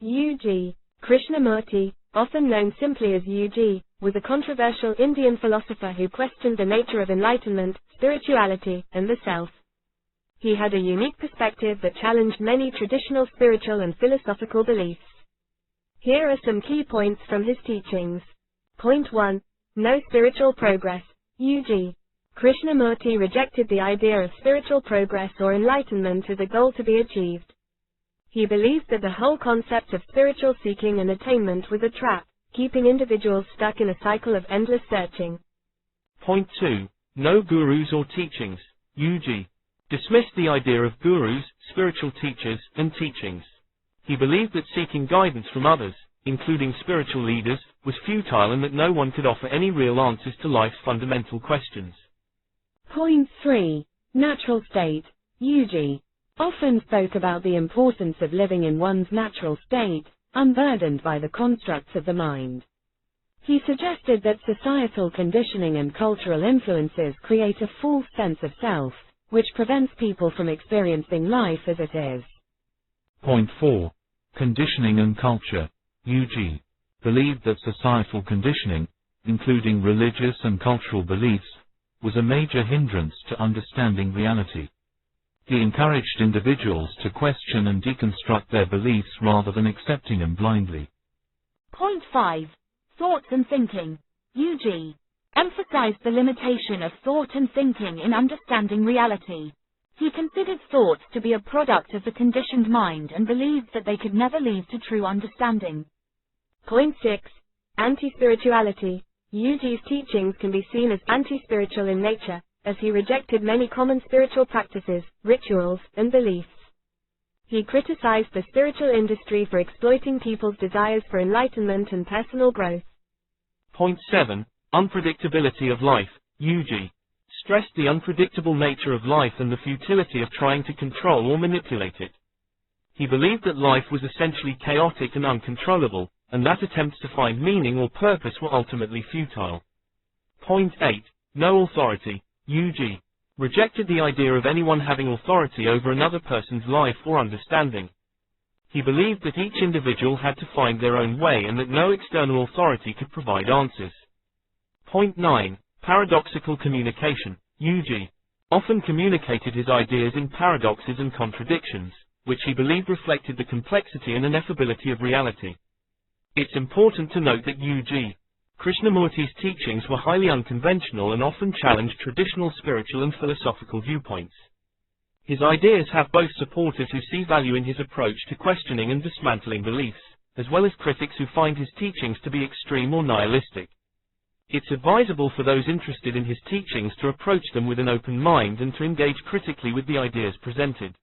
U.G. Krishnamurti, often known simply as U.G., was a controversial Indian philosopher who questioned the nature of enlightenment, spirituality, and the self. He had a unique perspective that challenged many traditional spiritual and philosophical beliefs. Here are some key points from his teachings. Point 1. No spiritual progress. U.G. Krishnamurti rejected the idea of spiritual progress or enlightenment as a goal to be achieved. He believed that the whole concept of spiritual seeking and attainment was a trap, keeping individuals stuck in a cycle of endless searching. Point 2. No gurus or teachings. U.G. dismissed the idea of gurus, spiritual teachers, and teachings. He believed that seeking guidance from others, including spiritual leaders, was futile and that no one could offer any real answers to life's fundamental questions. Point 3. Natural state. U.G. often spoke about the importance of living in one's natural state, unburdened by the constructs of the mind. He suggested that societal conditioning and cultural influences create a false sense of self, which prevents people from experiencing life as it is. Point 4. Conditioning and culture. U.G. believed that societal conditioning, including religious and cultural beliefs, was a major hindrance to understanding reality. He encouraged individuals to question and deconstruct their beliefs rather than accepting them blindly. Point 5. Thoughts and thinking. U.G. emphasized the limitation of thought and thinking in understanding reality. He considered thoughts to be a product of the conditioned mind and believed that they could never lead to true understanding. Point 6. Anti-spirituality. U.G.'s teachings can be seen as anti-spiritual in nature, as he rejected many common spiritual practices, rituals, and beliefs. He criticized the spiritual industry for exploiting people's desires for enlightenment and personal growth. Point 7. Unpredictability of life. U.G. stressed the unpredictable nature of life and the futility of trying to control or manipulate it. He believed that life was essentially chaotic and uncontrollable, and that attempts to find meaning or purpose were ultimately futile. Point 8. No authority. U.G. rejected the idea of anyone having authority over another person's life or understanding. He believed that each individual had to find their own way and that no external authority could provide answers. Point 9. Paradoxical communication. U.G. often communicated his ideas in paradoxes and contradictions, which he believed reflected the complexity and ineffability of reality. It's important to note that U.G. Krishnamurti's teachings were highly unconventional and often challenged traditional spiritual and philosophical viewpoints. His ideas have both supporters who see value in his approach to questioning and dismantling beliefs, as well as critics who find his teachings to be extreme or nihilistic. It's advisable for those interested in his teachings to approach them with an open mind and to engage critically with the ideas presented.